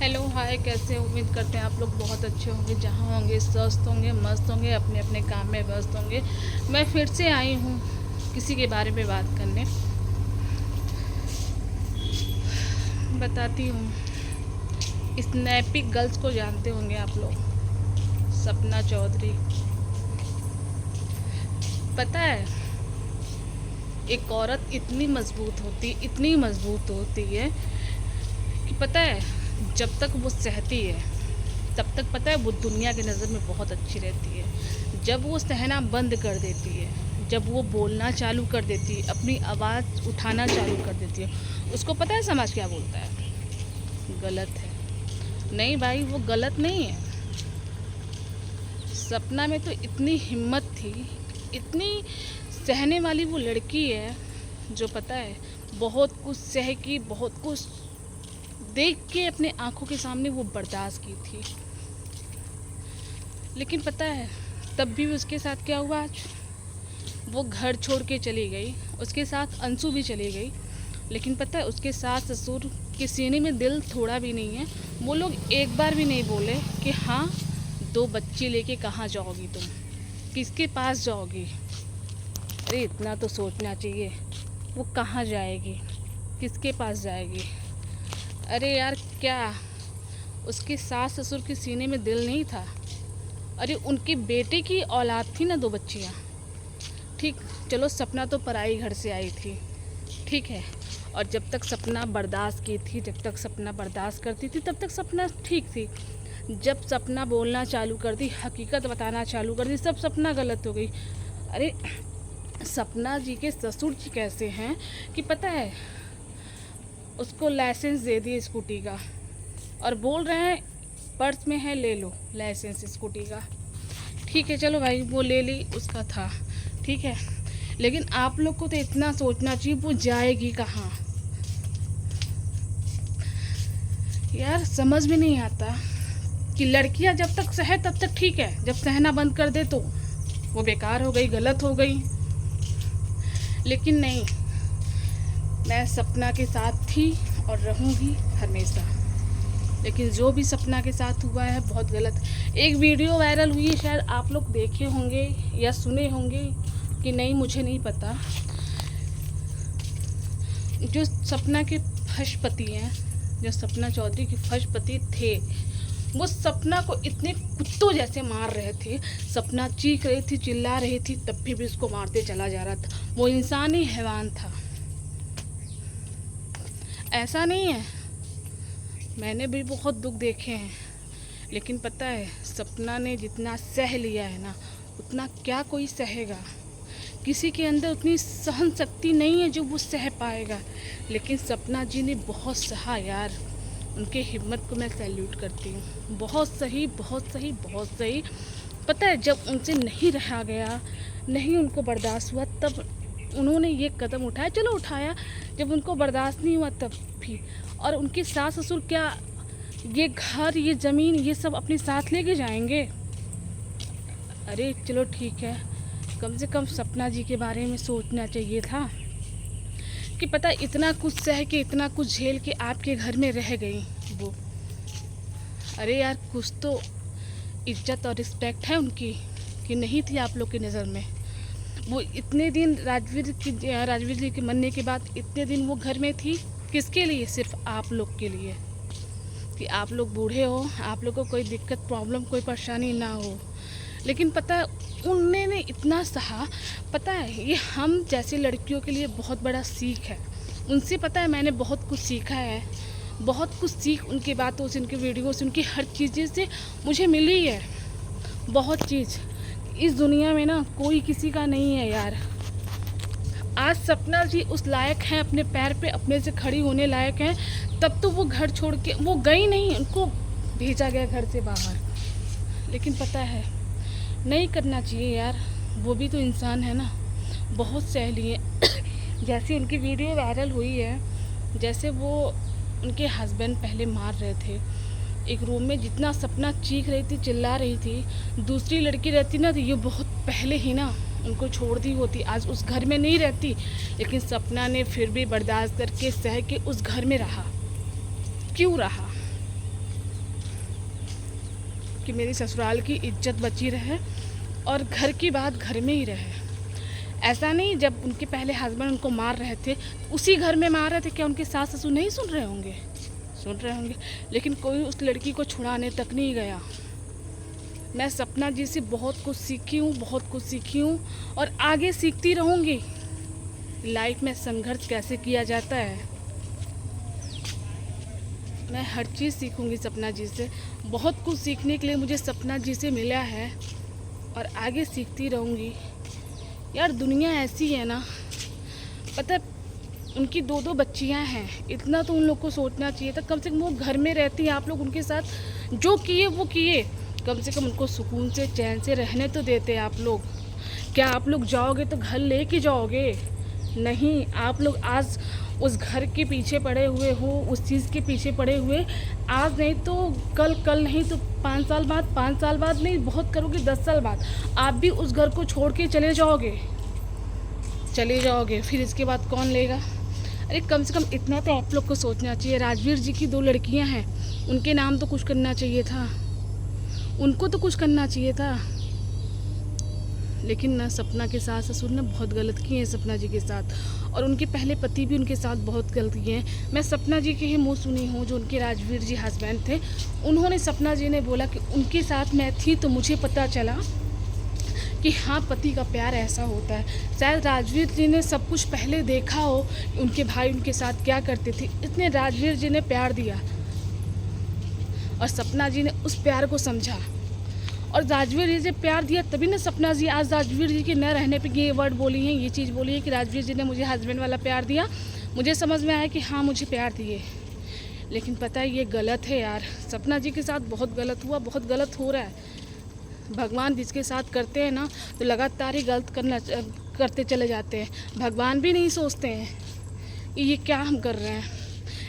Hello hi, कैसे हो? उम्मीद करते हैं आप लोग बहुत अच्छे होंगे, जहाँ होंगे स्वस्थ होंगे, मस्त होंगे, अपने अपने काम में व्यस्त होंगे। मैं फिर से आई हूँ किसी के बारे में बात करने। बताती हूँ। स्नैपी गर्ल्स को जानते होंगे आप लोग, सपना चौधरी। पता है, एक औरत इतनी मजबूत होती है कि पता है, जब तक वो सहती है तब तक पता है वो दुनिया की नज़र में बहुत अच्छी रहती है। जब वो सहना बंद कर देती है, जब वो बोलना चालू कर देती है, अपनी आवाज़ उठाना चालू कर देती है, उसको पता है समाज क्या बोलता है? गलत है। नहीं भाई, वो गलत नहीं है। सपना में तो इतनी हिम्मत थी, इतनी सहने वाली वो लड़की है, जो पता है बहुत कुछ सह की, बहुत कुछ देख के अपने आंखों के सामने वो बर्दाश्त की थी। लेकिन पता है तब भी उसके साथ क्या हुआ आज? वो घर छोड़ के चली गई, उसके साथ अंशु भी चली गई। लेकिन पता है उसके सास ससुर के सीने में दिल थोड़ा भी नहीं है। वो लोग एक बार भी नहीं बोले कि हाँ, 2 बच्चे लेके कहाँ जाओगी तुम, किसके पास जाओगी? अरे इतना तो सोचना चाहिए। वो कहाँ जाएगी, किसके पास जाएगी? अरे यार, क्या उसके सास ससुर के सीने में दिल नहीं था? अरे उनके बेटे की औलाद थी ना, 2 बच्चियाँ। ठीक, चलो सपना तो पराई घर से आई थी, ठीक है। और जब तक सपना बर्दाश्त की थी, जब तक सपना बर्दाश्त करती थी, तब तक सपना ठीक थी। जब सपना बोलना चालू कर दी, हकीकत बताना चालू कर दी, सब सपना गलत हो गई। अरे सपना जी के ससुर जी कैसे हैं कि पता है, उसको लाइसेंस दे दिए स्कूटी का और बोल रहे हैं पर्स में है, ले लो लाइसेंस स्कूटी का। ठीक है, चलो भाई, वो ले ली, उसका था, ठीक है। लेकिन आप लोग को तो इतना सोचना चाहिए, वो जाएगी कहाँ? यार समझ में नहीं आता कि लड़कियां जब तक सहे तब तक ठीक है, जब सहना बंद कर दे तो वो बेकार हो गई, गलत हो गई। लेकिन नहीं, मैं सपना के साथ थी और रहूँगी हमेशा। लेकिन जो भी सपना के साथ हुआ है बहुत गलत। एक वीडियो वायरल हुई है, शायद आप लोग देखे होंगे या सुने होंगे कि नहीं, मुझे नहीं पता। जो सपना के फर्स्ट पति हैं, जो सपना चौधरी के फर्स्ट पति थे, वो सपना को इतने कुत्तों जैसे मार रहे थे। सपना चीख रही थी, चिल्ला रही थी, तब भी उसको मारते चला जा रहा था। वो इंसान ही हैवान था। ऐसा नहीं है, मैंने भी बहुत दुख देखे हैं, लेकिन पता है सपना ने जितना सह लिया है ना, उतना क्या कोई सहेगा? किसी के अंदर उतनी सहन शक्ति नहीं है जो वो सह पाएगा। लेकिन सपना जी ने बहुत सहा यार, उनके हिम्मत को मैं सैल्यूट करती हूँ। बहुत सही, बहुत सही, बहुत सही। पता है जब उनसे नहीं रहा गया, नहीं उनको बर्दाश्त हुआ, तब उन्होंने ये कदम उठाया। चलो उठाया, जब उनको बर्दाश्त नहीं हुआ तब भी। और उनके सास ससुर क्या ये घर, ये ज़मीन, ये सब अपने साथ लेके जाएंगे? अरे चलो ठीक है, कम से कम सपना जी के बारे में सोचना चाहिए था कि पता है इतना कुछ सह के, इतना कुछ झेल के आपके घर में रह गई वो। अरे यार, कुछ तो इज्जत और रिस्पेक्ट है उनकी कि नहीं थी आप लोग की नज़र में? वो इतने दिन राजवीर जी के मरने के बाद इतने दिन वो घर में थी, किसके लिए? सिर्फ आप लोग के लिए, कि आप लोग बूढ़े हो, आप लोग को कोई दिक्कत, प्रॉब्लम, कोई परेशानी ना हो। लेकिन पता है उन्होंने इतना सहा। पता है ये हम जैसी लड़कियों के लिए बहुत बड़ा सीख है। उनसे पता है मैंने बहुत कुछ सीखा है, बहुत कुछ सीख उनकी बातों से, उनकी वीडियो से, उनकी हर चीज़ से मुझे मिली है। बहुत चीज़ इस दुनिया में ना कोई किसी का नहीं है यार। आज सपना जी उस लायक हैं, अपने पैर पे अपने से खड़ी होने लायक हैं, तब तो वो घर छोड़ के वो गई नहीं, उनको भेजा गया घर से बाहर। लेकिन पता है नहीं करना चाहिए यार, वो भी तो इंसान है ना। बहुत सह लिए जैसे उनकी वीडियो वायरल हुई है, जैसे वो उनके हस्बैंड पहले मार रहे थे एक रूम में, जितना सपना चीख रही थी, चिल्ला रही थी, दूसरी लड़की रहती ना तो ये बहुत पहले ही ना उनको छोड़ दी होती, आज उस घर में नहीं रहती। लेकिन सपना ने फिर भी बर्दाश्त करके सह के उस घर में रहा। क्यों रहा? कि मेरी ससुराल की इज्जत बची रहे और घर की बात घर में ही रहे। ऐसा नहीं, जब उनके पहले हस्बैंड उनको मार रहे थे उसी घर में मार रहे थे, क्या उनके सास ससुर नहीं सुन रहे होंगे? सुन रहे होंगे, लेकिन कोई उस लड़की को छुड़ाने तक नहीं गया। मैं सपना जी से बहुत कुछ सीखी हूँ, बहुत कुछ सीखी हूँ और आगे सीखती रहूँगी लाइफ में संघर्ष कैसे किया जाता है। मैं हर चीज़ सीखूँगी सपना जी से। बहुत कुछ सीखने के लिए मुझे सपना जी से मिला है और आगे सीखती रहूँगी। यार दुनिया ऐसी है ना, पता है उनकी दो दो बच्चियां हैं, इतना तो उन लोग को सोचना चाहिए था। कम से कम वो घर में रहती, आप लोग उनके साथ जो किए वो किए, कम से कम उनको सुकून से चैन से रहने तो देते आप लोग। क्या आप लोग जाओगे तो घर ले के जाओगे? नहीं, आप लोग आज उस घर के पीछे पड़े हुए हो, उस चीज़ के पीछे पड़े हुए, आज नहीं तो कल, कल नहीं तो 5 साल बाद, 5 साल बाद नहीं, बहुत करोगे 10 साल बाद आप भी उस घर को छोड़ के चले जाओगे। फिर इसके बाद कौन लेगा? अरे कम से कम इतना तो आप लोग को सोचना चाहिए। राजवीर जी की 2 लड़कियां हैं, उनके नाम तो कुछ करना चाहिए था, उनको तो कुछ करना चाहिए था। लेकिन ना, सपना के सास ससुर ने बहुत गलत किए हैं सपना जी के साथ, और उनके पहले पति भी उनके साथ बहुत गलत किए हैं। मैं सपना जी के ही मुँह सुनी हूँ, जो उनके राजवीर जी हस्बैंड थे, उन्होंने, सपना जी ने बोला कि उनके साथ मैं थी तो मुझे पता चला कि हाँ, पति का प्यार ऐसा होता है। शायद राजवीर जी ने सब कुछ पहले देखा हो, उनके भाई उनके साथ क्या करते थे, इसने राजवीर जी ने प्यार दिया और सपना जी ने उस प्यार को समझा और राजवीर जी से प्यार दिया, तभी ना सपना जी आज राजवीर जी के न रहने पे ये वर्ड बोली हैं, ये चीज़ बोली है कि राजवीर जी ने मुझे हस्बैंड वाला प्यार दिया, मुझे समझ में आया कि हाँ मुझे प्यार दिए। लेकिन पता है ये गलत है यार, सपना जी के साथ बहुत गलत हुआ, बहुत गलत हो रहा है। भगवान जिसके साथ करते हैं ना तो लगातार ही गलत करते चले जाते हैं। भगवान भी नहीं सोचते हैं कि ये क्या हम कर रहे हैं।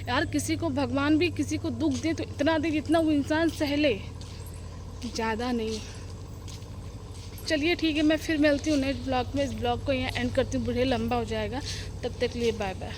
यार किसी को भगवान भी किसी को दुख दे तो इतना दे जितना वो इंसान सह ले, ज़्यादा नहीं। चलिए ठीक है, मैं फिर मिलती हूँ नेक्स्ट ब्लॉग में। इस ब्लॉग को यहाँ एंड करती हूँ, बुढ़े लंबा हो जाएगा। तब तक लिए बाय बाय।